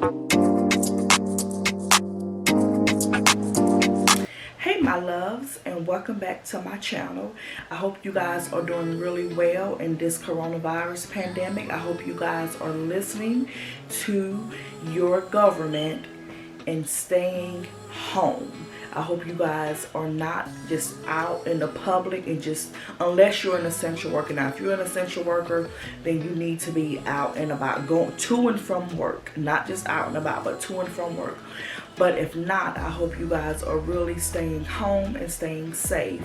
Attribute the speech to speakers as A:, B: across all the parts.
A: Hey my loves, and welcome back to my channel. I hope you guys are doing really well in this coronavirus pandemic. I hope you guys are listening to your government and staying home. I hope you guys are not just out in the public and just, unless you're an essential worker. Now, if you're an essential worker, then you need to be out and about, going to and from work, not just out and about, but to and from work. But if not, I hope you guys are really staying home and staying safe,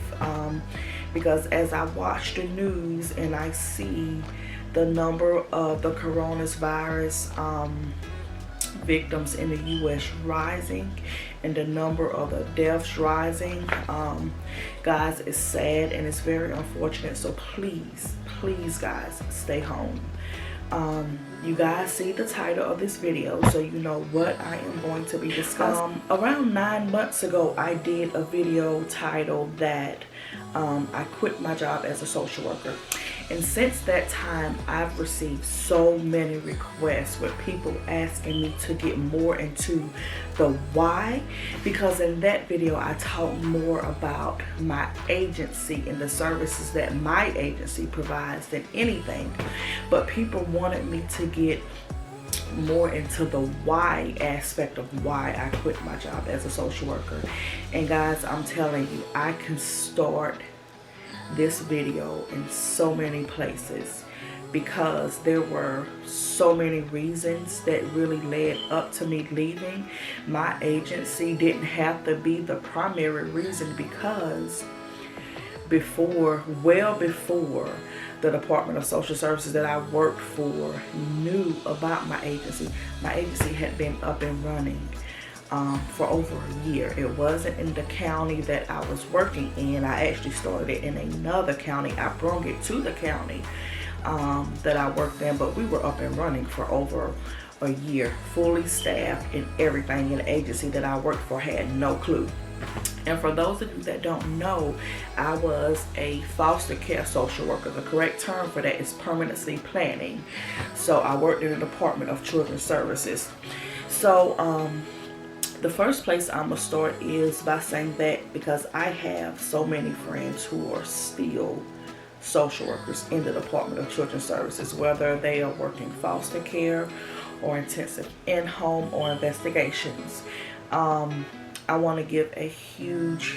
A: because as I watch the news and I see the number of the coronavirus victims in the U.S. rising and the number of the deaths rising, guys, it's sad and it's very unfortunate. So please guys, stay home. You guys see the title of this video, so you know what I am going to be discussing. Around 9 months ago, I did a video titled that I quit my job as a social worker. And since that time, I've received so many requests with people asking me to get more into the why, because in that video I talked more about my agency and the services that my agency provides than anything. But people wanted me to get more into the why aspect of why I quit my job as a social worker. And guys, I'm telling you, I can start this video in so many places because there were so many reasons that really led up to me leaving. My agency didn't have to be the primary reason, because well before the Department of Social Services that I worked for knew about my agency had been up and running for over a year. It wasn't in the county that I was working in. I actually started it in another county. I brought it to the county that I worked in, but we were up and running for over a year, fully staffed and everything. And the agency that I worked for had no clue. And for those of you that don't know, I was a foster care social worker. The correct term for that is permanency planning. So I worked in the Department of Children's Services. So the first place I'm gonna start is by saying that because I have so many friends who are still social workers in the Department of Children's Services, whether they are working foster care or intensive in-home or investigations. I want to give a huge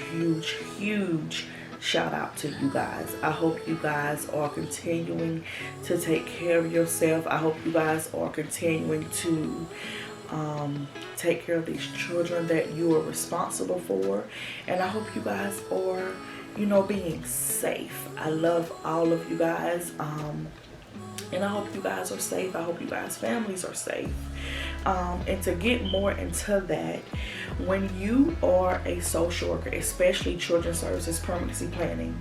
A: shout out to you guys. I hope you guys are continuing to take care of yourself. I hope you guys are continuing to take care of these children that you are responsible for, and I hope you guys are, you know, being safe. I love all of you guys, and I hope you guys are safe. I hope you guys' families are safe. And to get more into that, when you are a social worker, especially children's services permanency planning,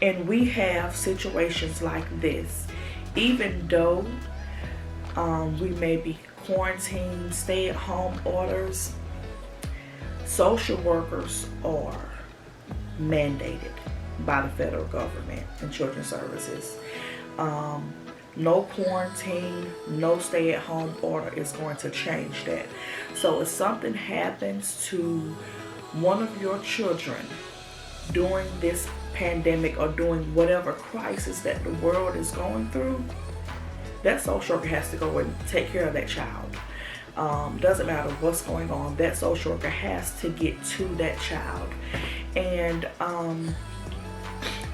A: and we have situations like this, even though we may be quarantined, stay-at-home orders, social workers are mandated by the federal government and children's services. No quarantine, no stay-at-home order is going to change that. So if something happens to one of your children during this pandemic or during whatever crisis that the world is going through, that social worker has to go and take care of that child. Doesn't matter what's going on, that social worker has to get to that child. And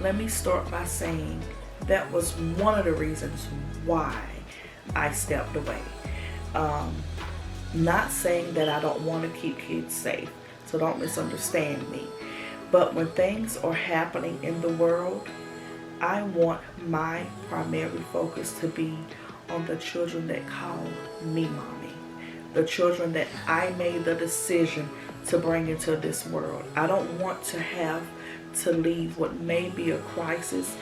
A: let me start by saying that was one of the reasons why I stepped away. Not saying that I don't want to keep kids safe, so don't misunderstand me. But when things are happening in the world, I want my primary focus to be on the children that call me mommy. The children that I made the decision to bring into this world. I don't want to have to leave what may be a crisis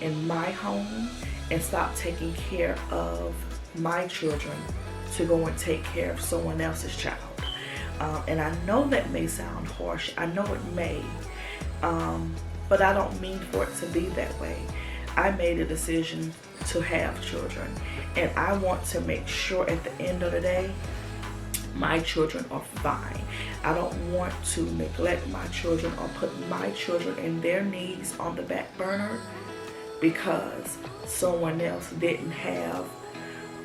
A: in my home and stop taking care of my children to go and take care of someone else's child. And I know that may sound harsh. I know it may. But I don't mean for it to be that way. I made a decision to have children, and I want to make sure at the end of the day My children are fine. I don't want to neglect my children or put my children and their needs on the back burner because someone else didn't have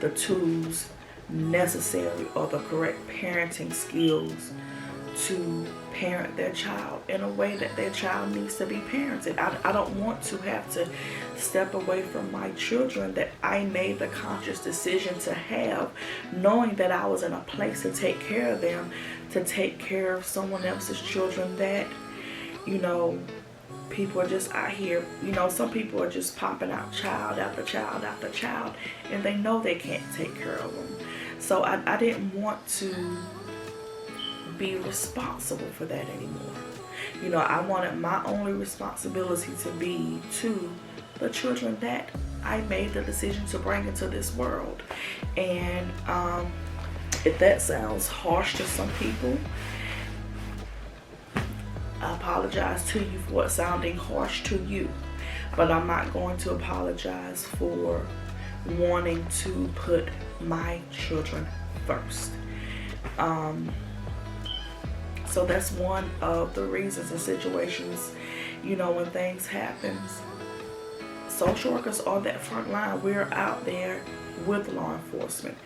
A: the tools necessary or the correct parenting skills to parent their child in a way that their child needs to be parented. I don't want to have to step away from my children that I made the conscious decision to have, knowing that I was in a place to take care of them, to take care of someone else's children that, you know, people are just out here, you know, some people are just popping out child after child after child, and they know they can't take care of them. So I didn't want to be responsible for that anymore. You know, I wanted my only responsibility to be to the children that I made the decision to bring into this world. And if that sounds harsh to some people, I apologize to you for it sounding harsh to you, but I'm not going to apologize for wanting to put my children first. So that's one of the reasons and situations, you know, when things happen. Social workers are that front line. We're out there with law enforcement,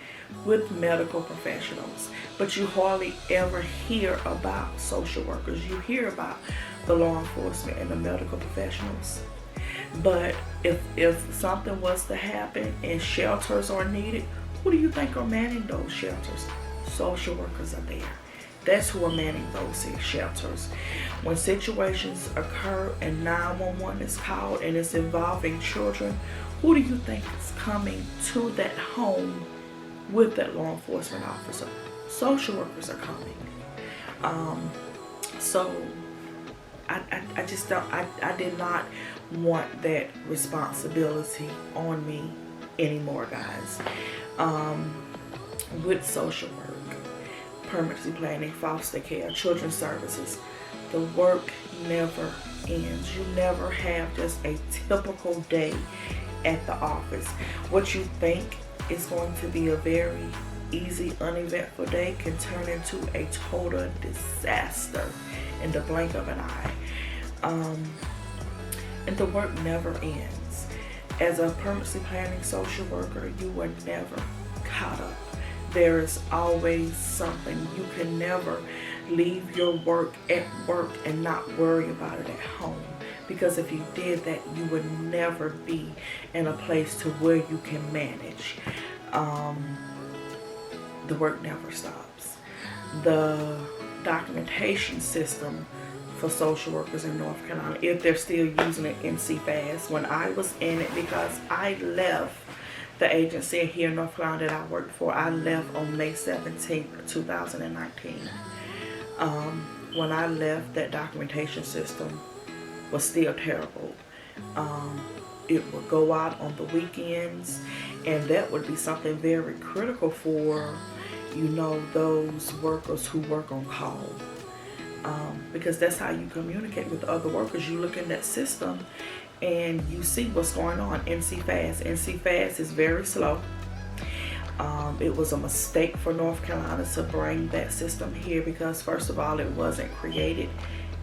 A: with medical professionals, but you hardly ever hear about social workers. You hear about the law enforcement and the medical professionals. But if something was to happen and shelters are needed, who do you think are manning those shelters? Social workers are there. That's who are manning those shelters. When situations occur and 911 is called and it's involving children, who do you think is coming to that home with that law enforcement officer? Social workers are coming. So I just don't, I did not want that responsibility on me anymore, guys. With social work, permanency planning, foster care, children's services, the work never ends. You never have just a typical day at the office. What you think is going to be a very easy, uneventful day can turn into a total disaster in the blink of an eye. And the work never ends. As a permanency planning social worker, you are never caught up. There is always something. You can never leave your work at work and not worry about it at home. Because if you did that, you would never be in a place to where you can manage. The work never stops. The documentation system for social workers in North Carolina, if they're still using it, NCFAS, when I was in it, because I left the agency here in North Carolina that I worked for, I left on May 17th, 2019. When I left, that documentation system was still terrible. It would go out on the weekends, and that would be something very critical for, you know, those workers who work on call. Because that's how you communicate with other workers. You look in that system and you see what's going on. NCFAS is very slow. It was a mistake for North Carolina to bring that system here because, first of all, it wasn't created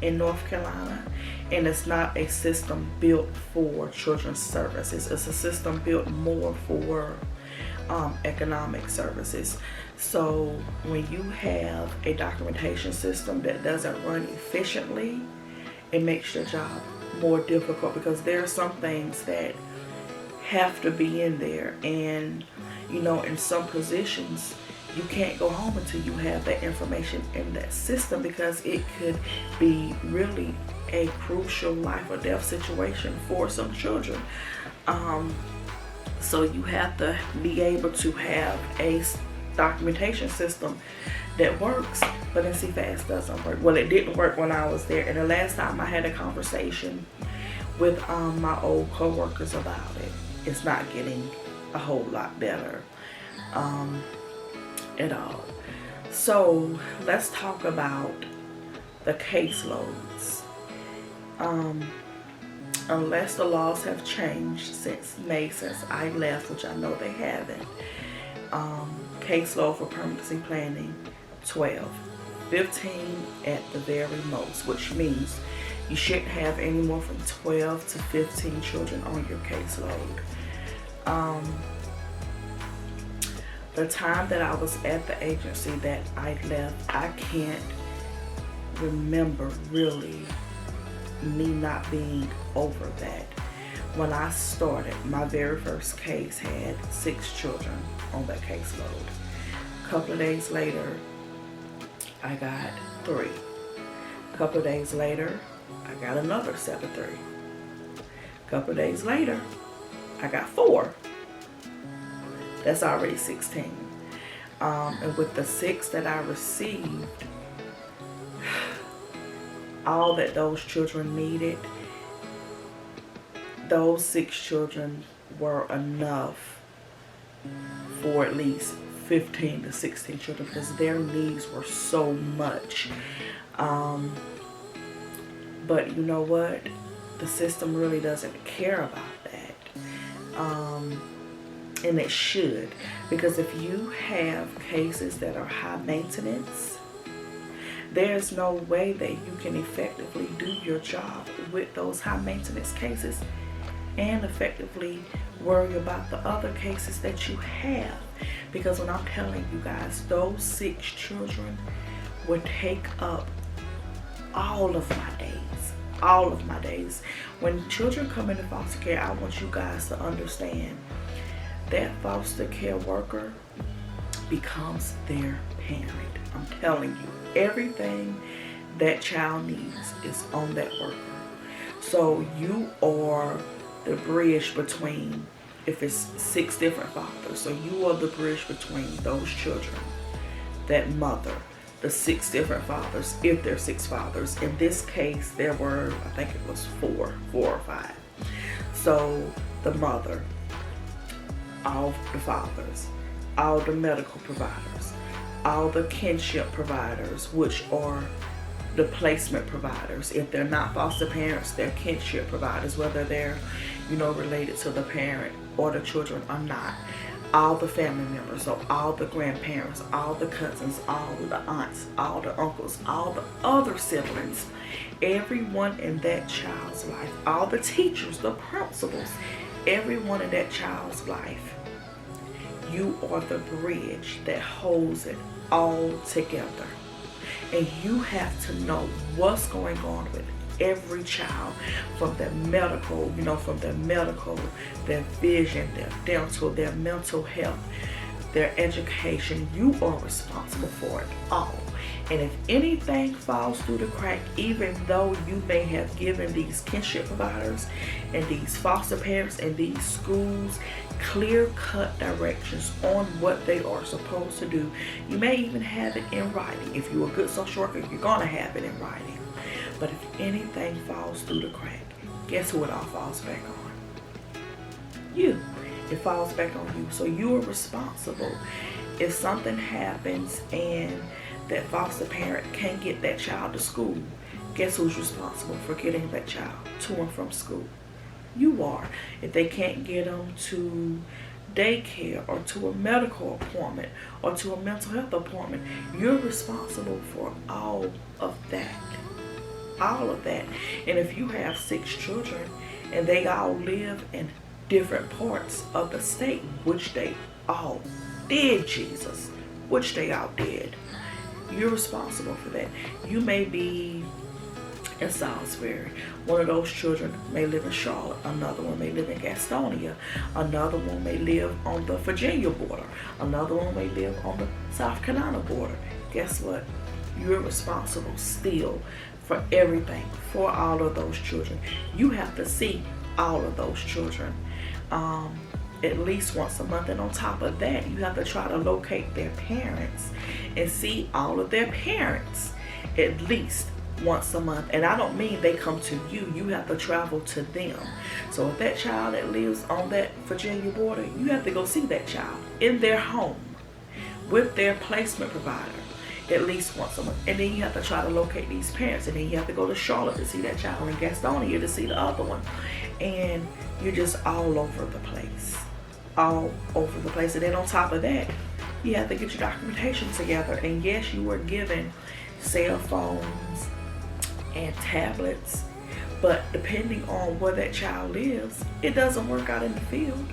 A: in North Carolina, and it's not a system built for children's services. It's a system built more for economic services. So when you have a documentation system that doesn't run efficiently, it makes your job more difficult because there are some things that have to be in there, and you know, in some positions you can't go home until you have that information in that system because it could be really a crucial life or death situation for some children. So you have to be able to have a documentation system that works, but NCFAS doesn't work. Well, it didn't work when I was there, and the last time I had a conversation with my old co-workers about it, it's not getting a whole lot better at all. So let's talk about the caseloads. Unless the laws have changed since May, since I left, which I know they haven't, caseload for permanency planning 12, 15 at the very most, which means you shouldn't have any more from 12 to 15 children on your caseload. The time that I was at the agency that I left, I can't remember really me not being over that. When I started, my very first case had 6 children on that caseload. A couple of days later, I got 3. A couple of days later, I got another 7-3. A couple of days later, I got 4. That's already 16. And with the 6 that I received, all that those children needed, those 6 children were enough for at least 15 to 16 children because their needs were so much. But you know what? The system really doesn't care about that. And it should, because if you have cases that are high maintenance, there's no way that you can effectively do your job with those high maintenance cases and effectively worry about the other cases that you have. Because when I'm telling you guys, those 6 children would take up all of my days. All of my days. When children come into foster care, I want you guys to understand that foster care worker becomes their parent. I'm telling you, everything that child needs is on that worker. So you are the bridge between, if it's 6 different fathers, so you are the bridge between those children, that mother, the 6 different fathers, if there's 6 fathers. In this case, there were, I think it was 4 or 5. So the mother, all the fathers, all the medical providers, all the kinship providers, which are the placement providers. If they're not foster parents, they're kinship providers, whether they're, related to the parent or the children or not. All the family members, so all the grandparents, all the cousins, all the aunts, all the uncles, all the other siblings, everyone in that child's life, all the teachers, the principals, everyone in that child's life, you are the bridge that holds it all together. And you have to know what's going on with every child, from their medical, their vision, their dental, their mental health, their education. You are responsible for it all. And if anything falls through the crack, even though you may have given these kinship providers and these foster parents and these schools clear-cut directions on what they are supposed to do, you may even have it in writing. If you're a good social worker, you're going to have it in writing. But if anything falls through the crack, guess who it all falls back on? You. It falls back on you. So you are responsible. If something happens and that foster parent can't get that child to school, guess who's responsible for getting that child to and from school? You are. If they can't get them to daycare or to a medical appointment or to a mental health appointment, you're responsible for all of that. All of that. And if you have 6 children and they all live in different parts of the state, which they all did, which they all did, you're responsible for that. You may be in Salisbury. One of those children may live in Charlotte. Another one may live in Gastonia. Another one may live on the Virginia border. Another one may live on the South Carolina border. Guess what? You're responsible still for everything for all of those children. You have to see all of those children at least once a month, and on top of that, you have to try to locate their parents and see all of their parents at least once a month. And I don't mean they come to you. You have to travel to them. So if that child that lives on that Virginia border, you have to go see that child in their home with their placement provider at least once a month. And then you have to try to locate these parents, and then you have to go to Charlotte to see that child, and Gastonia to see the other one. And you're just all over the place. All over the place. And then on top of that, You have to get your documentation together. And yes, you were given cell phones and tablets, but depending on where that child lives, it doesn't work out in the field.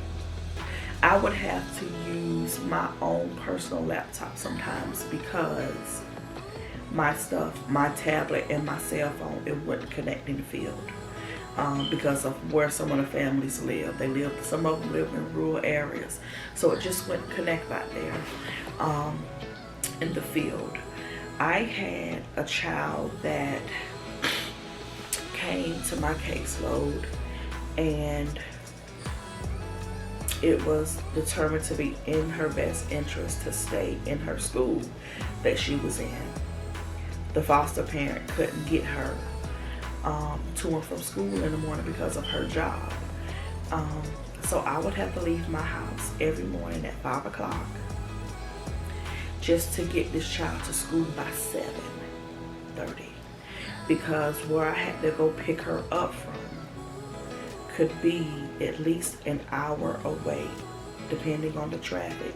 A: I would have to use my own personal laptop sometimes because my stuff, my tablet and my cell phone, it wouldn't connect in the field. Because of where some of the families live. Some of them live in rural areas. So it just wouldn't connect out there in the field. I had a child that came to my caseload and it was determined to be in her best interest to stay in her school that she was in. The foster parent couldn't get her to and from school in the morning because of her job. So I would have to leave my house every morning at 5 o'clock just to get this child to school by 7:30, because where I had to go pick her up from could be at least an hour away depending on the traffic,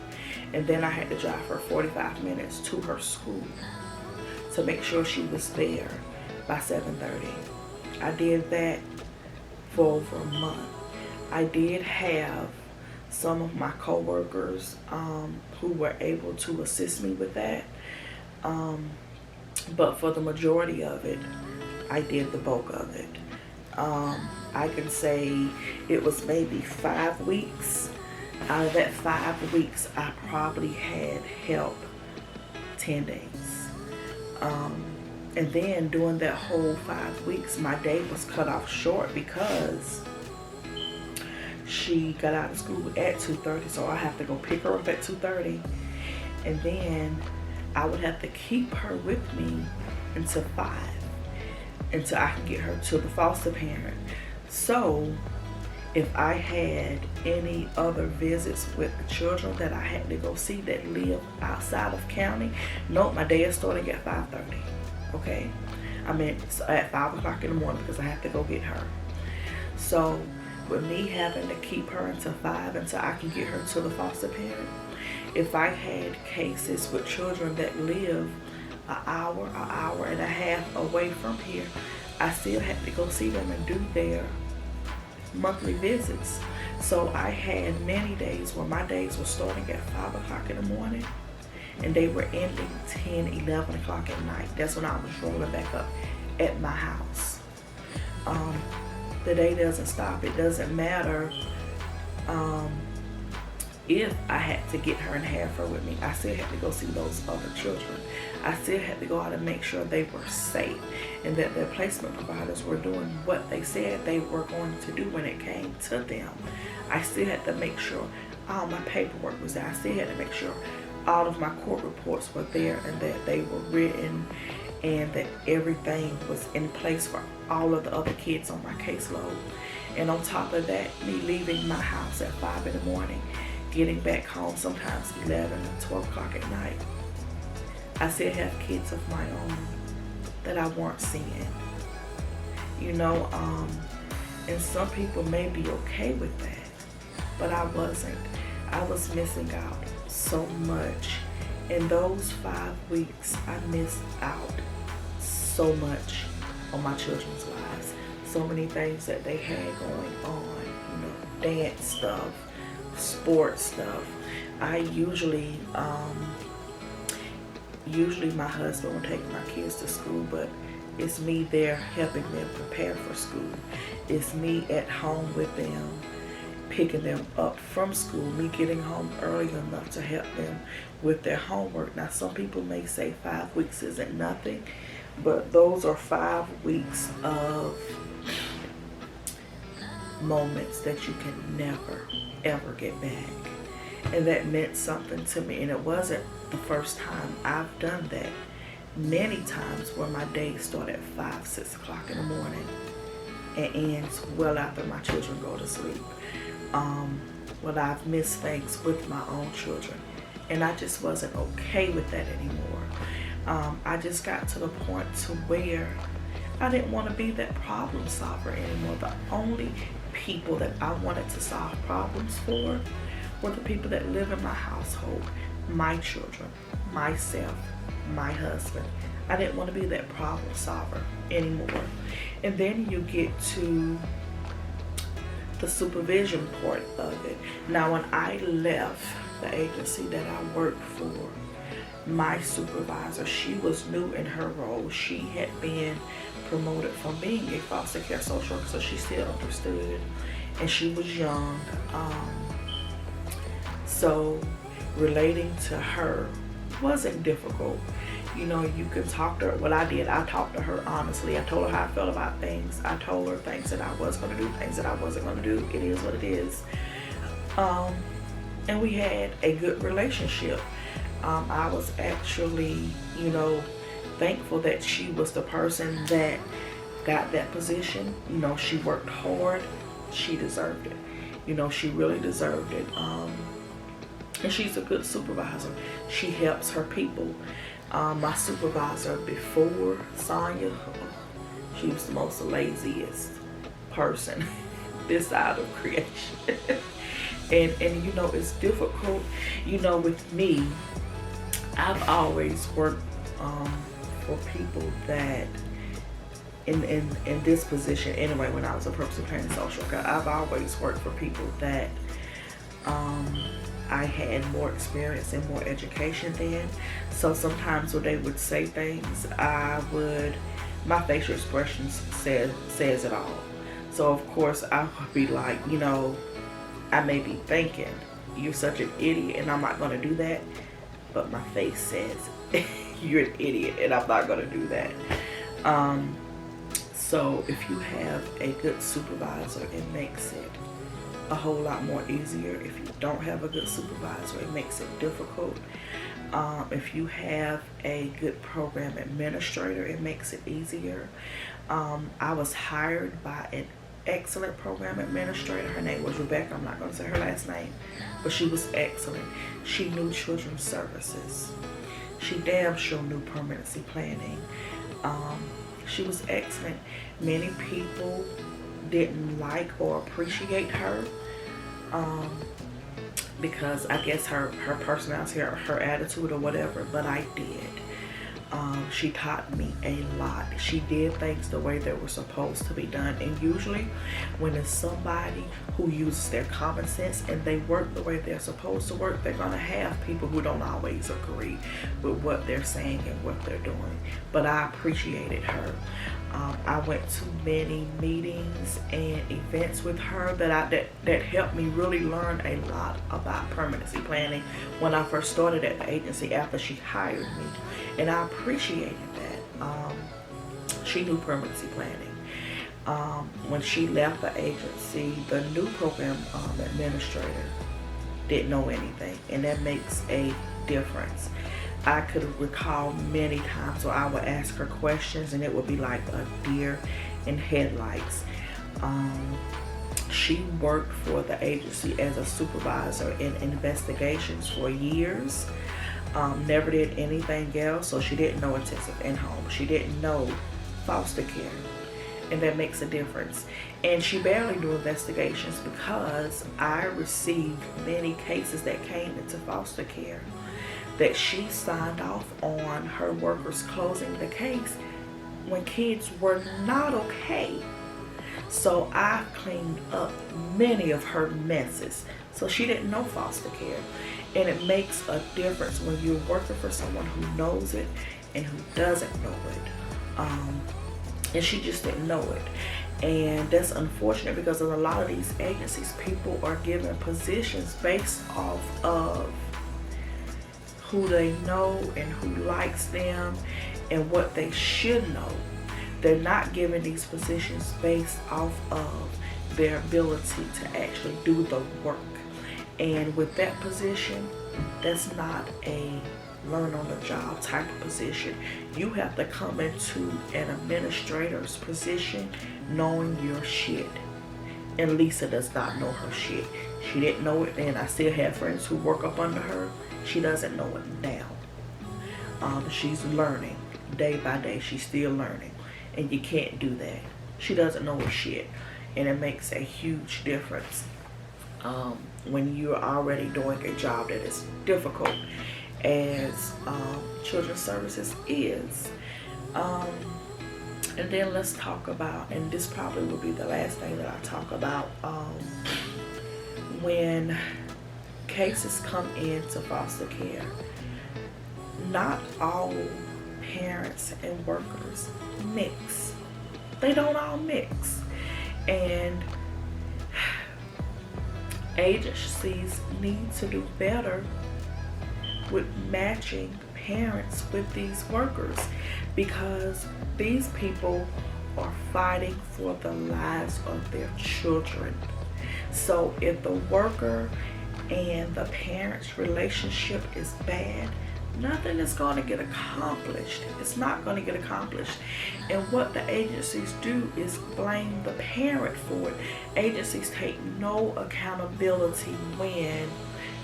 A: and then I had to drive her 45 minutes to her school to make sure she was there by 7:30. I did that for over a month. I did have some of my co-workers who were able to assist me with that, but for the majority of it, I did the bulk of it. I can say it was maybe 5 weeks. Out of that 5 weeks, I probably had help 10 days. And then during that whole 5 weeks, my day was cut off short because she got out of school at 2:30, so I have to go pick her up at 2:30, and then I would have to keep her with me until 5, until I can get her to the foster parent. So if I had any other visits with the children that I had to go see that live outside of county, no, my day is starting at 5:30. Okay, I mean at 5 o'clock in the morning because I have to go get her. So with me having to keep her until 5 until I can get her to the foster parent, if I had cases with children that live an hour and a half away from here, I still had to go see them and do their monthly visits. So I had many days where my days were starting at 5 o'clock in the morning and they were ending 10, 11 o'clock at night. That's when I was rolling back up at my house. The day doesn't stop. It doesn't matter if I had to get her and have her with me. I still had to go see those other children. I still had to go out and make sure they were safe and that their placement providers were doing what they said they were going to do when it came to them. I still had to make sure all my paperwork was there. I still had to make sure all of my court reports were there and that they were written and that everything was in place for all of the other kids on my caseload. And on top of that, me leaving my house at 5 in the morning, getting back home sometimes 11 and 12 o'clock at night, I still have kids of my own that I weren't seeing. You know, and some people may be okay with that, but I wasn't. I was missing out so much. In those 5 weeks, I missed out so much on my children's lives. So many things that they had going on, you know, dance stuff, sports stuff. I usually my husband would take my kids to school, but it's me there helping them prepare for school. It's me at home with them, picking them up from school, me getting home early enough to help them with their homework. Now, some people may say 5 weeks isn't nothing, but those are 5 weeks of moments that you can never, ever get back. And that meant something to me. And it wasn't the first time I've done that. Many times where my days start at 5, 6 o'clock in the morning and ends well after my children go to sleep. Well, I've missed things with my own children, and I just wasn't okay with that anymore. I just got to the point to where I didn't want to be that problem solver anymore. The only people that I wanted to solve problems for were the people that live in my household, my children, myself, my husband. I didn't want to be that problem solver anymore. And then you get to the supervision part of it. Now, when I left the agency that I worked for, my supervisor, she was new in her role. She had been promoted from being a foster care social worker, so she still understood, and she was young. So relating to her wasn't difficult. You know, you can talk to her. What I did, I talked to her honestly. I told her how I felt about things. I told her things that I was going to do, things that I wasn't going to do. It is what it is. And we had a good relationship. I was actually, you know, thankful that she was the person that got that position. You know, she worked hard. She deserved it. You know, she really deserved it. And she's a good supervisor. She helps her people. My supervisor before Sonia, she was the most laziest person this side of creation. and you know, it's difficult. You know, with me, I've always worked for people that in this position anyway. When I was a purposely planning social worker, I've always worked for people that I had more experience and more education than. So sometimes when they would say things, my facial expressions says it all. So of course I would be like, you know, I may be thinking, you're such an idiot and I'm not going to do that. But my face says, you're an idiot and I'm not going to do that. So if you have a good supervisor, it makes it a whole lot more easier. If you don't have a good supervisor, it makes it difficult. If you have a good program administrator, it makes it easier. I was hired by an excellent program administrator. Her name was Rebecca. I'm not going to say her last name, but she was excellent. She knew children's services. She damn sure knew permanency planning. She was excellent. Many people didn't like or appreciate her because I guess her personality or her attitude or whatever, but I did. She taught me a lot. She did things the way they were supposed to be done. And usually when it's somebody who uses their common sense and they work the way they're supposed to work, they're going to have people who don't always agree with what they're saying and what they're doing. But I appreciated her. I went to many meetings and events with her that helped me really learn a lot about permanency planning when I first started at the agency after she hired me. And I appreciated that. She knew permanency planning. When she left the agency, the new program administrator didn't know anything, and that makes a difference. I could recall many times where I would ask her questions and it would be like a deer in headlights. She worked for the agency as a supervisor in investigations for years. Never did anything else, so she didn't know intensive in-home. She didn't know foster care, and that makes a difference. And she barely knew investigations because I received many cases that came into foster care that she signed off on her workers closing the case when kids were not okay. So I cleaned up many of her messes. So she didn't know foster care. And it makes a difference when you're working for someone who knows it and who doesn't know it. And she just didn't know it. And that's unfortunate because in a lot of these agencies, people are given positions based off of who they know and who likes them and what they should know. They're not given these positions based off of their ability to actually do the work. And with that position, that's not a learn on the job type of position. You have to come into an administrator's position knowing your shit. And Lisa does not know her shit. She didn't know it then. I still have friends who work up under her. She doesn't know it now. She's learning day by day. She's still learning. And you can't do that. She doesn't know her shit. And it makes a huge difference when you're already doing a job that is difficult. as children's services is. And then let's talk about, and this probably will be the last thing that I talk about, when cases come into foster care, not all parents and workers mix. They don't all mix. And agencies need to do better with matching parents with these workers, because these people are fighting for the lives of their children. So if the worker and the parent's relationship is bad, nothing is going to get accomplished. It's not going to get accomplished. And what the agencies do is blame the parent for it. Agencies take no accountability when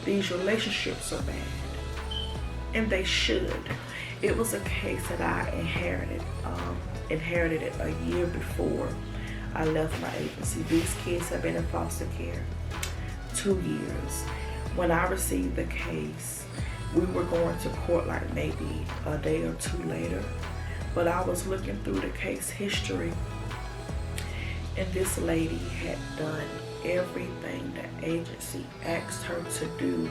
A: these relationships are bad. And they should. It was a case that I inherited it a year before I left my agency. These kids have been in foster care 2 years. When I received the case, we were going to court like maybe a day or two later, but I was looking through the case history, and this lady had done everything the agency asked her to do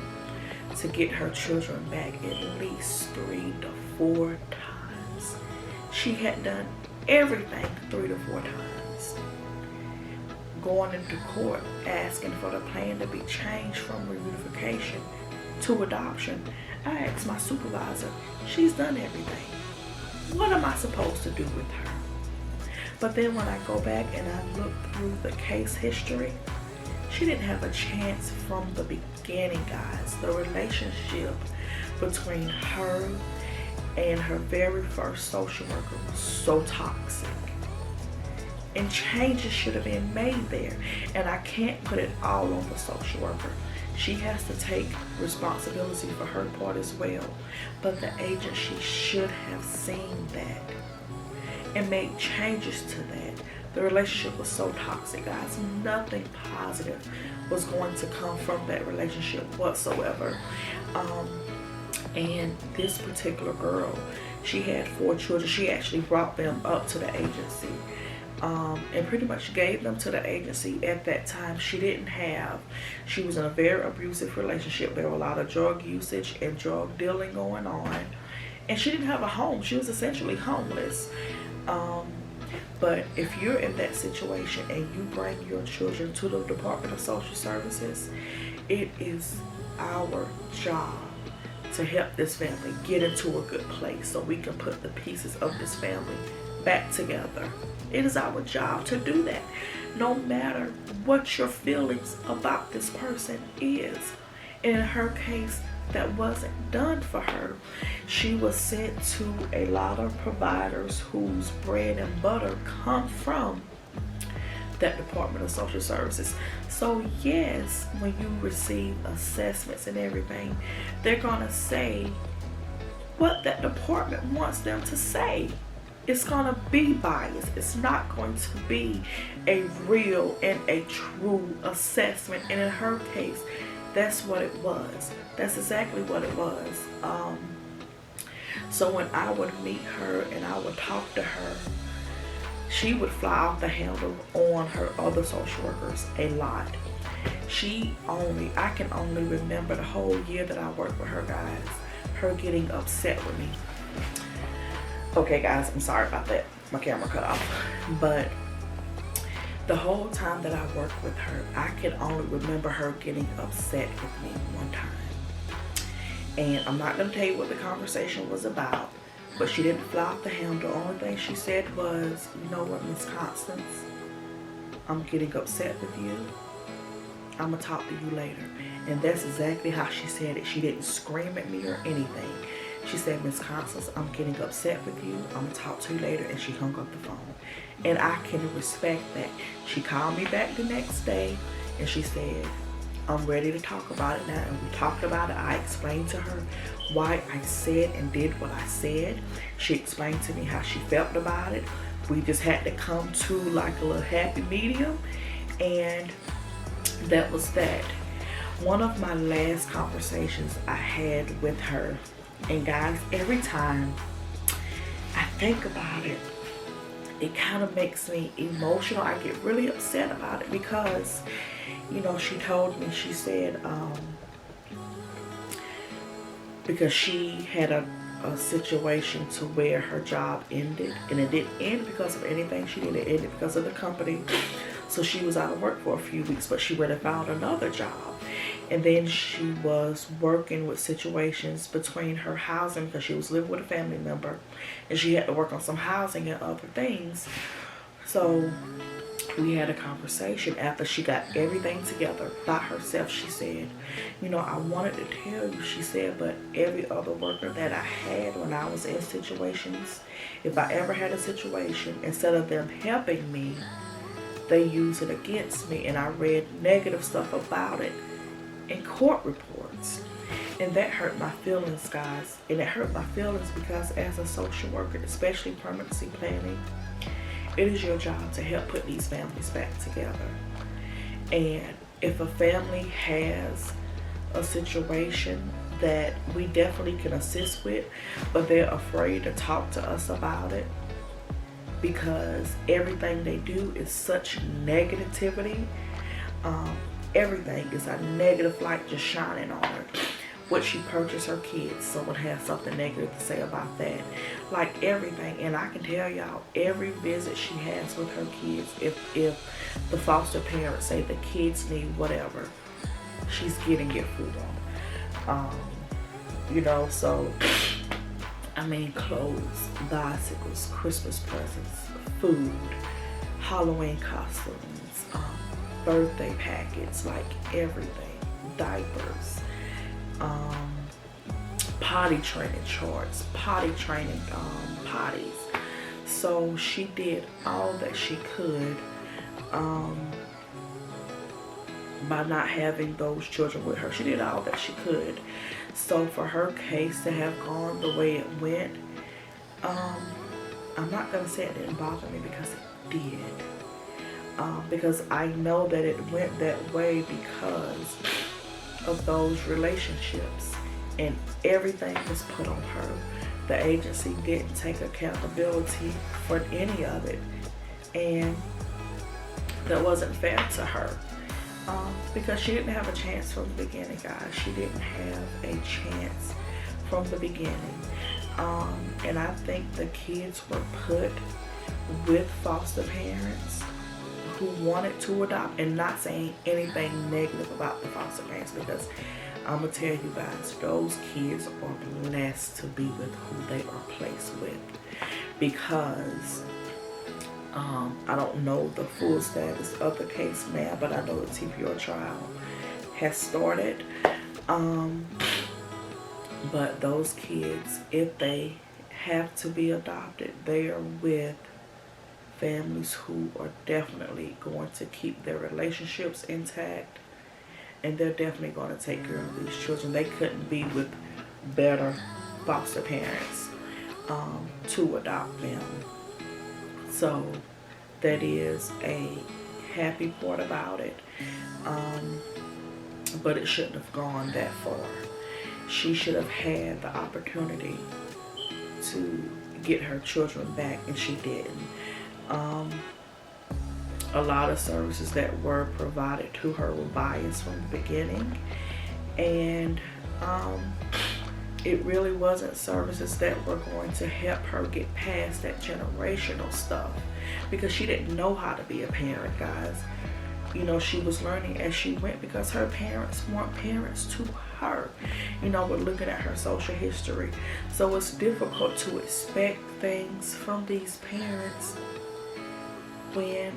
A: to get her children back at least 3 to 4 times. She had done everything 3 to 4 times. Going into court, asking for the plan to be changed from reunification to adoption. I asked my supervisor, she's done everything. What am I supposed to do with her? But then when I go back and I look through the case history, she didn't have a chance from the beginning, guys. The relationship between her and her very first social worker was so toxic. And changes should have been made there. And I can't put it all on the social worker. She has to take responsibility for her part as well. But the agency should have seen that and made changes to that. The relationship was so toxic, guys. Nothing positive was going to come from that relationship whatsoever. And this particular girl, she had 4 children. She actually brought them up to the agency. And pretty much gave them to the agency. At that time, she was in a very abusive relationship. There were a lot of drug usage and drug dealing going on, and she didn't have a home. She was essentially homeless. But if you're in that situation and you bring your children to the Department of Social Services, it is our job to help this family get into a good place so we can put the pieces of this family back together. It is our job to do that, no matter what your feelings about this person is. In her case, that wasn't done for her. She was sent to a lot of providers whose bread and butter come from that Department of Social Services. So yes, when you receive assessments and everything, they're gonna say what that department wants them to say. It's gonna be biased. It's not going to be a real and a true assessment. And in her case, that's what it was. That's exactly what it was. So when I would meet her and I would talk to her, she would fly off the handle on her other social workers a lot. I can only remember the whole year that I worked with her, guys, her getting upset with me. Okay guys, I'm sorry about that. My camera cut off. But the whole time that I worked with her, I can only remember her getting upset with me one time. And I'm not going to tell you what the conversation was about, but she didn't fly off the handle. The only thing she said was, you know what, Miss Constance, I'm getting upset with you. I'm going to talk to you later. And that's exactly how she said it. She didn't scream at me or anything. She said, Miss Constance, I'm getting upset with you. I'm going to talk to you later. And she hung up the phone. And I can respect that. She called me back the next day and she said, I'm ready to talk about it now. And we talked about it. I explained to her why I said and did what I said. She explained to me how she felt about it. We just had to come to like a little happy medium. And that was that. One of my last conversations I had with her, And guys, every time I think about it, it kind of makes me emotional. I get really upset about it because, you know, she told me, she said, because she had a situation to where her job ended, and it didn't end because of anything she did, it ended because of the company. So she was out of work for a few weeks, but she went and found another job. And then she was working with situations between her housing, because she was living with a family member, and she had to work on some housing and other things. So we had a conversation after she got everything together by herself. She said, you know, I wanted to tell you, she said, but every other worker that I had when I was in situations, if I ever had a situation, instead of them helping me, they use it against me. And I read negative stuff about it in court reports. And that hurt my feelings, guys. And it hurt my feelings because as a social worker, especially permanency planning, it is your job to help put these families back together. And if a family has a situation that we definitely can assist with, but they're afraid to talk to us about it because everything they do is such negativity. Everything is a negative light just shining on her. What she purchased her kids, someone has something negative to say about that. Like everything. And I can tell y'all, every visit she has with her kids, if the foster parents say the kids need whatever, she's getting it for them. You know, so I mean, clothes, bicycles, Christmas presents, food, Halloween costumes, birthday packets, like everything, diapers, potty training charts, potty training potties. So she did all that she could by not having those children with her. She did all that she could. So for her case to have gone the way it went, I'm not gonna say it didn't bother me, because it did. Because I know that it went that way because of those relationships, and everything was put on her. The agency didn't take accountability for any of it, and that wasn't fair to her, because she didn't have a chance from the beginning, guys. She didn't have a chance from the beginning. And I think the kids were put with foster parents who wanted to adopt, and not saying anything negative about the foster parents, because I'm gonna tell you guys, those kids are blessed to be with who they are placed with, because I don't know the full status of the case now, but I know the TPR trial has started. But those kids, if they have to be adopted, they are with families who are definitely going to keep their relationships intact, and they're definitely going to take care of these children. They couldn't be with better foster parents to adopt them. So that is a happy part about it, but it shouldn't have gone that far. She should have had the opportunity to get her children back, and she didn't. A lot of services that were provided to her were biased from the beginning, and it really wasn't services that were going to help her get past that generational stuff, because she didn't know how to be a parent, guys. You know, she was learning as she went, because her parents weren't parents to her. You know, we're looking at her social history. So it's difficult to expect things from these parents when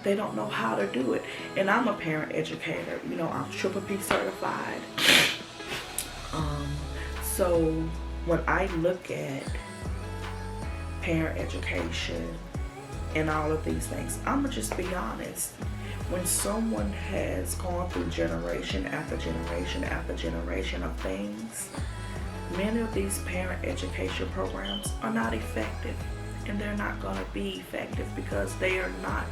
A: they don't know how to do it. And I'm a parent educator. You know, I'm Triple P certified. So when I look at parent education and all of these things, I'm gonna just be honest. When someone has gone through generation after generation after generation of things, many of these parent education programs are not effective, and they're not going to be effective because they are not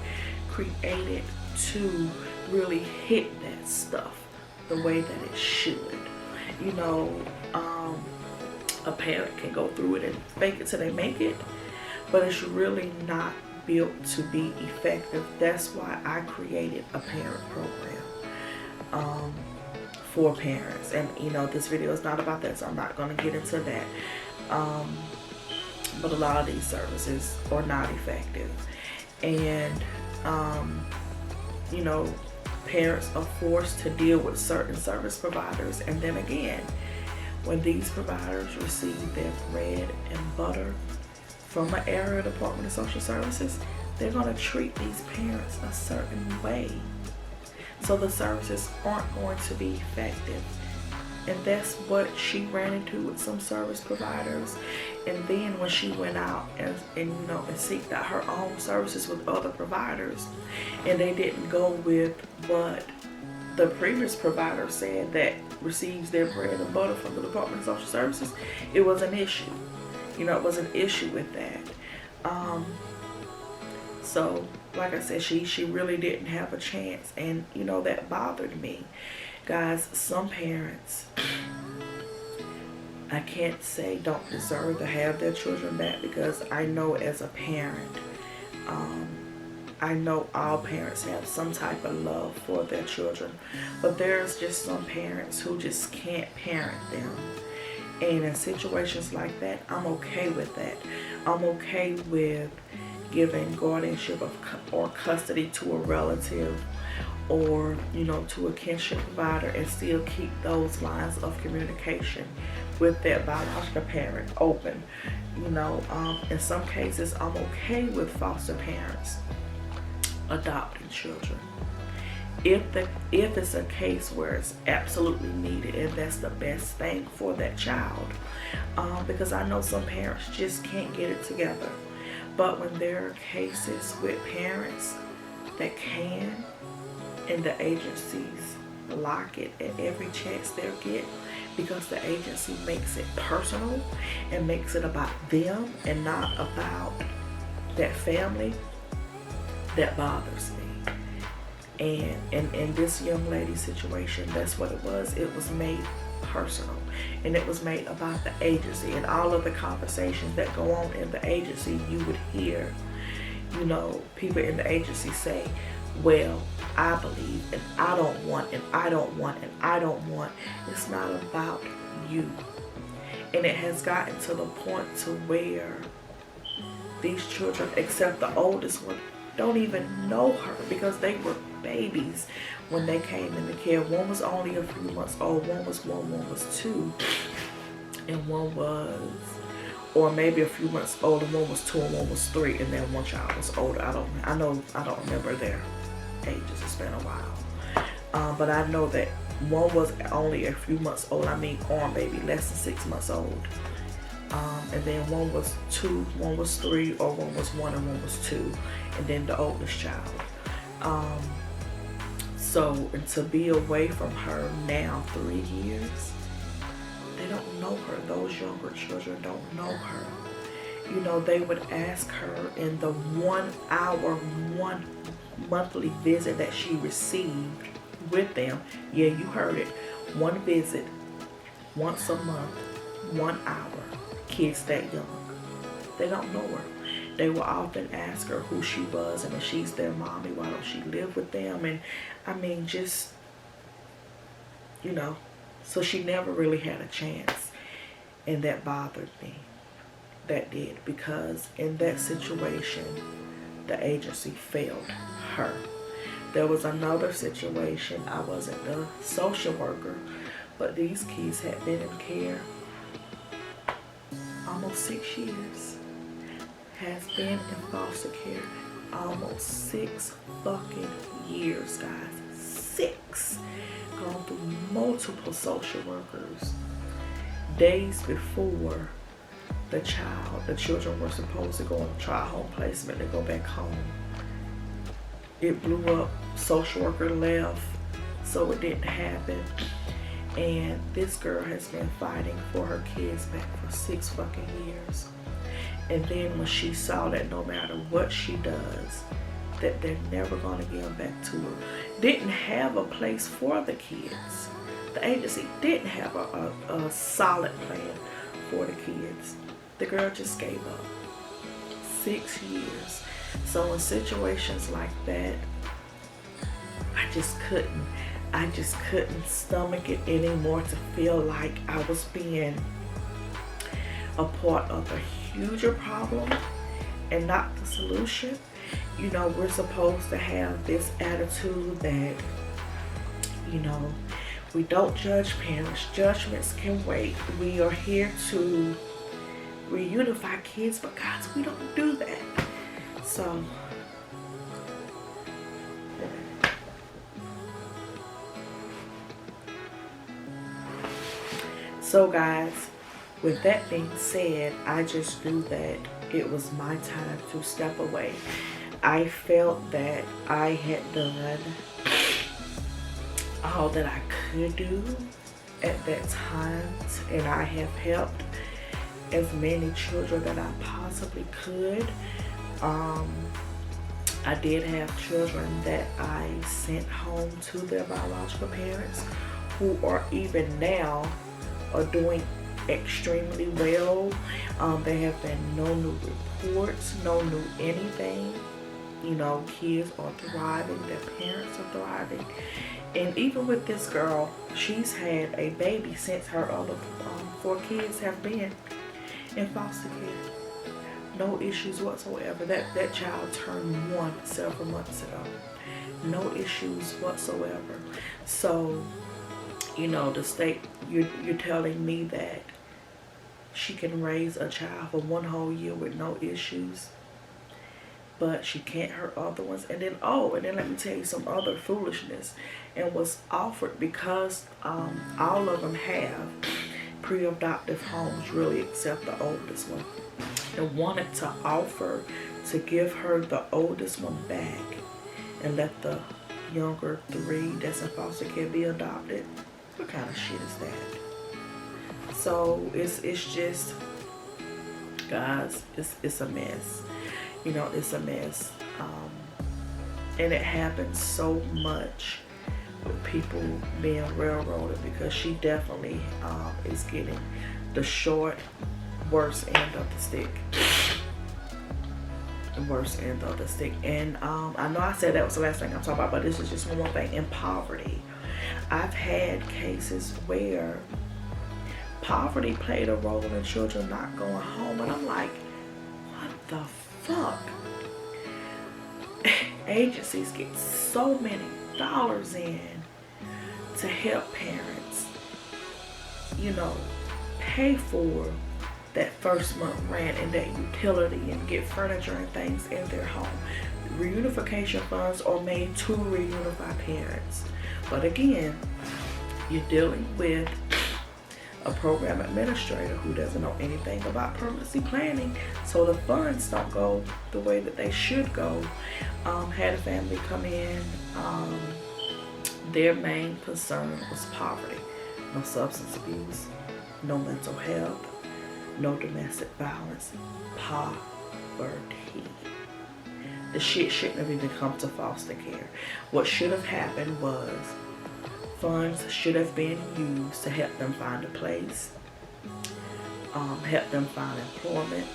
A: created to really hit that stuff the way that it should. You know, A parent can go through it and fake it till they make it, but it's really not built to be effective. That's why I created a parent program for parents. And you know, this video is not about that, so I'm not going to get into that. But a lot of these services are not effective. And you know, parents are forced to deal with certain service providers, and then again, when these providers receive their bread and butter from an area Department of Social Services, they're going to treat these parents a certain way. So the services aren't going to be effective. And that's what she ran into with some service providers. And then when she went out and you know, and seeked out her own services with other providers, and they didn't go with what the previous provider said that receives their bread and butter from the Department of Social Services, it was an issue. You know, it was an issue with that. So like I said, she really didn't have a chance, and you know, that bothered me. Guys, some parents, I can't say don't deserve to have their children back, because I know as a parent, I know all parents have some type of love for their children, but there's just some parents who just can't parent them. And in situations like that, I'm okay with that. I'm okay with giving guardianship or custody to a relative, or you know, to a kinship provider, and still keep those lines of communication with that biological parent open. You know, in some cases, I'm okay with foster parents adopting children if it's a case where it's absolutely needed and that's the best thing for that child, because I know some parents just can't get it together. But when there are cases with parents that can, and the agencies block it at every chance they'll get, because the agency makes it personal and makes it about them and not about that family, that bothers me. And in this young lady's situation, that's what it was. It was made personal, and it was made about the agency. And all of the conversations that go on in the agency, you would hear, you know, people in the agency say, well, I believe, and I don't want, and I don't want, and I don't want. It's not about you. And it has gotten to the point to where these children, except the oldest one, don't even know her, because they were babies when they came into care. One was only a few months old, one was 2, and one was, or maybe a few months old, and one was 2 and one was 3, and then one child was older. I don't remember their ages. It's been a while. But I know that one was only a few months old. I mean, or maybe less than 6 months old. And then one was 2, one was 3, or one was 1 and one was 2, and then the oldest child. So, and to be away from her now 3 years, they don't know her. Those younger children don't know her. You know, they would ask her in the 1 hour, 1 monthly visit that she received with them. Yeah, you heard it. 1 visit, once a month, 1 hour. Kids that young, they don't know her. They will often ask her who she was and if she's their mommy, why don't she live with them? And I mean, just, you know, so she never really had a chance. And that bothered me. That did, because in that situation, the agency failed her. There was another situation. I wasn't the social worker, but these kids had been in care almost 6 years. Has been in foster care almost 6 fucking years, guys. 6. Gone through multiple social workers. Days before the children were supposed to go on trial home placement to go back home, it blew up. Social worker left, so it didn't happen. And this girl has been fighting for her kids back for 6 fucking years. And then when she saw that no matter what she does, that they're never going to give them back to her, didn't have a place for the kids. The agency didn't have a solid plan before the kids. The girl just gave up. 6 years. So in situations like that, I just couldn't stomach it anymore to feel like I was being a part of a huger problem and not the solution. You know, we're supposed to have this attitude that, you know, we don't judge parents. Judgments can wait. We are here to reunify kids, but guys, we don't do that. So guys, with that being said, I just knew that it was my time to step away. I felt that I had done all that I could do at that time, and I have helped as many children that I possibly could. I did have children that I sent home to their biological parents, who are even now are doing extremely well. There have been no new reports, no new anything. You know, kids are thriving, their parents are thriving. And even with this girl, she's had a baby since her other 4 kids have been in foster care. No issues whatsoever. That child turned 1 several months ago. No issues whatsoever. So, you know, the state, you're telling me that she can raise a child for 1 whole year with no issues, but she can't hurt other ones. And then let me tell you some other foolishness. And was offered, because all of them have pre-adoptive homes, really, except the oldest one, and wanted to offer to give her the oldest one back and let the younger 3 that's in foster care be adopted. What kind of shit is that? So it's just, guys, it's a mess. You know, it's a mess. And it happens so much with people being railroaded, because she definitely is getting the worst end of the stick. The worst end of the stick. And I know I said that was the last thing I'm talking about, but this is just one more thing. In poverty, I've had cases where poverty played a role in children not going home, and I'm like, what the fuck? Agencies get so many dollars in to help parents, you know, pay for that first month rent and that utility and get furniture and things in their home. Reunification funds are made to reunify parents. But again, you're dealing with a program administrator who doesn't know anything about permanency planning, so the funds don't go the way that they should go. Had a family come in, their main concern was poverty. No substance abuse, no mental health, no domestic violence, poverty. The shit shouldn't have even come to foster care. What should have happened was funds should have been used to help them find a place, help them find employment,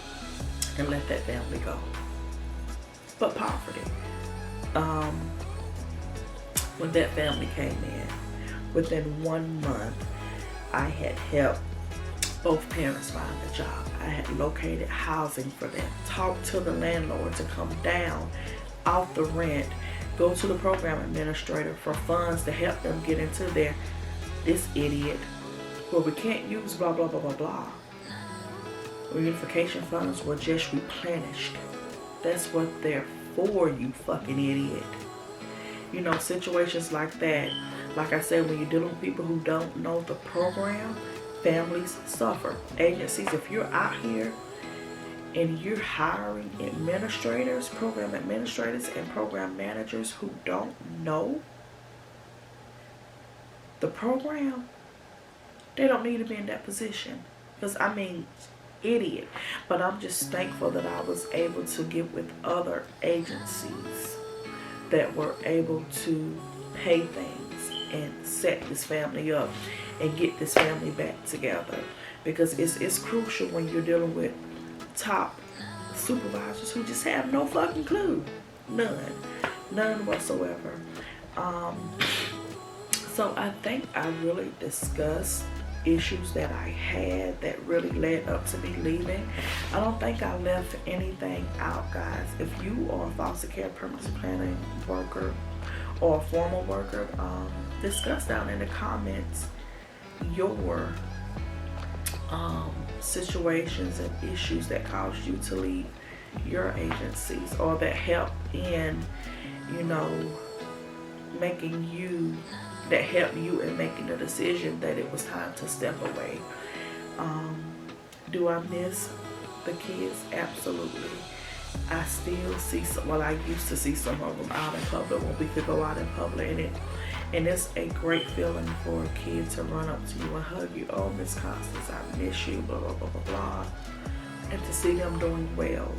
A: and let that family go. But poverty. When that family came in, within 1 month, I had helped both parents find a job. I had located housing for them, talked to the landlord to come down off the rent, go to the program administrator for funds to help them get into this idiot, well, we can't use blah, blah, blah, blah, blah. Reunification funds were just replenished. That's what they're for, you fucking idiot. You know, situations like that, like I said, when you're dealing with people who don't know the program, families suffer. Agencies, if you're out here and you're hiring administrators, program administrators, and program managers who don't know the program, they don't need to be in that position. Because, I mean, idiot. But I'm just thankful that I was able to get with other agencies that were able to pay things and set this family up and get this family back together. because it's crucial when you're dealing with top supervisors who just have no fucking clue. None whatsoever. So I think I really discussed issues that I had that really led up to me leaving. I don't think I left anything out, guys. If you are a foster care permanent planning worker or a formal worker, discuss down in the comments your situations and issues that caused you to leave your agencies, or that help in, you know, that helped you in making the decision that it was time to step away. Do I miss the kids? Absolutely. I still see I used to see some of them out in public when we could go out in public, and it's a great feeling for a kid to run up to you and hug you. Oh, Miss Constance, I miss you, blah, blah, blah, blah, blah. And to see them doing well.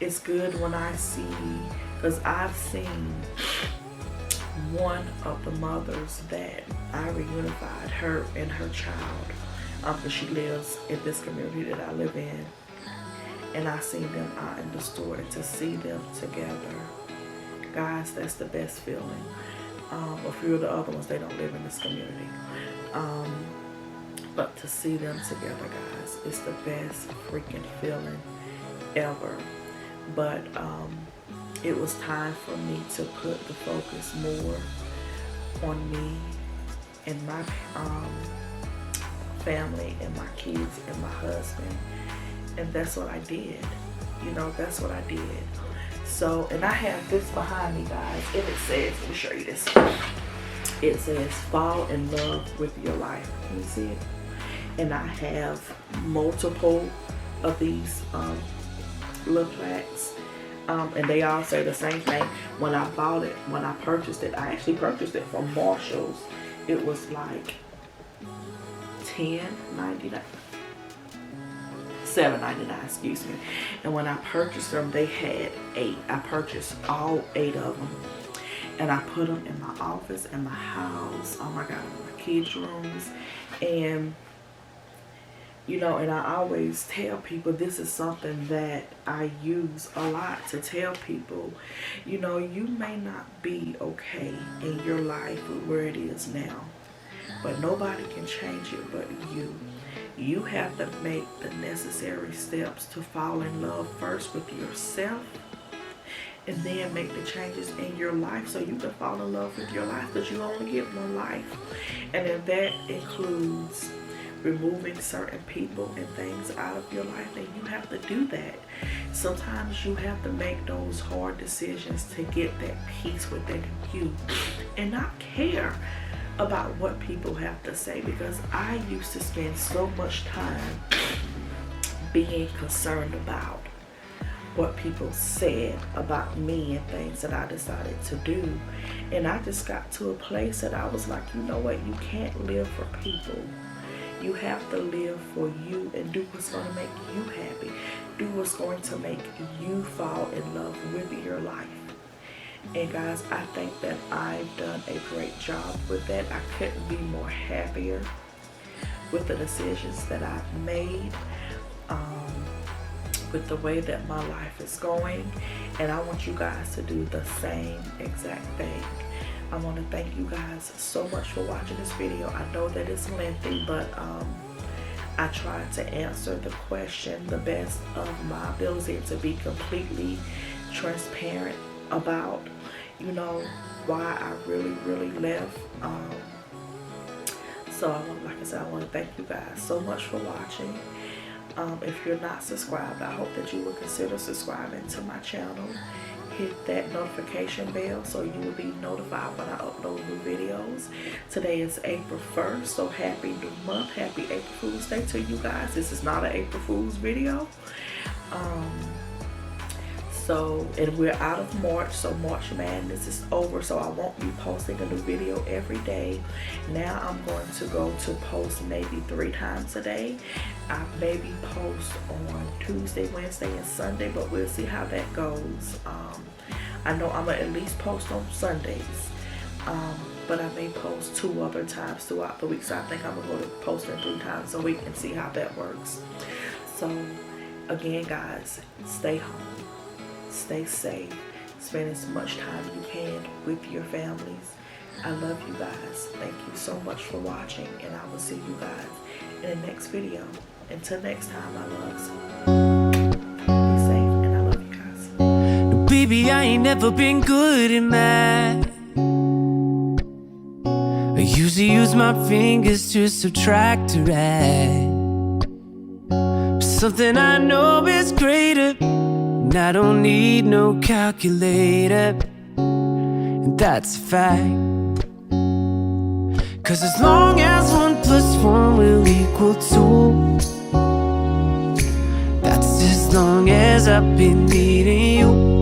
A: It's good when I see, because I've seen one of the mothers that I reunified, her and her child, because she lives in this community that I live in, and I seen them out in the store, and to see them together, guys, that's the best feeling. A few of the other ones, they don't live in this community, but to see them together, guys, it's the best freaking feeling ever. But it was time for me to put the focus more on me and my family and my kids and my husband, and that's what I did. You know, that's what I did. So, and I have this behind me, guys, and it says, let me show you this. It says, fall in love with your life. Can you see it? And I have multiple of these little plaques. And they all say the same thing. When I bought it, when I purchased it, I actually purchased it from Marshall's. It was like $10.99. $7.99, excuse me. And when I purchased them, they had 8. I purchased all 8 of them, and I put them in my office, in my house, oh my god, in my kids' rooms. And you know, and I always tell people, this is something that I use a lot to tell people, you know, you may not be okay in your life with where it is now, but nobody can change it but you. You have to make the necessary steps to fall in love first with yourself, and then make the changes in your life so you can fall in love with your life, because you only get one life. And then that includes removing certain people and things out of your life, and you have to do that. Sometimes you have to make those hard decisions to get that peace within you and not care about what people have to say, because I used to spend so much time being concerned about what people said about me and things that I decided to do. And I just got to a place that I was like, you know what, you can't live for people. You have to live for you and do what's going to make you happy. Do what's going to make you fall in love with your life. And guys, I think that I've done a great job with that. I couldn't be more happier with the decisions that I've made, with the way that my life is going. And I want you guys to do the same exact thing. I want to thank you guys so much for watching this video. I know that it's lengthy, but I tried to answer the question the best of my ability and to be completely transparent about, you know, why I really left. So like I said, I want to thank you guys so much for watching. If you're not subscribed, I hope that you will consider subscribing to my channel. Hit that notification bell so you will be notified when I upload new videos. Today is April 1st, so happy new month. Happy April Fool's Day to you guys. This is not an April Fool's video. And we're out of March, so March Madness is over, so I won't be posting a new video every day. Now I'm going to go to post maybe 3 times a day. I maybe post on Tuesday, Wednesday, and Sunday, but we'll see how that goes. I know I'm gonna at least post on Sundays. but I may post 2 other times throughout the week. So I think I'm going to post it 3 times a week and see how that works. So again, guys, stay home, stay safe, spend as much time you can with your families. I love you guys. Thank you so much for watching, and I will see you guys in the next video. Until next time, my loves, be safe, and I love you guys.
B: No, baby, I ain't never been good at math. I usually use my fingers to subtract or add. But something I know is greater, and I don't need no calculator, and that's a fact. 'Cause as long as 1 + 1 will equal 2, that's as long as I've been needing you.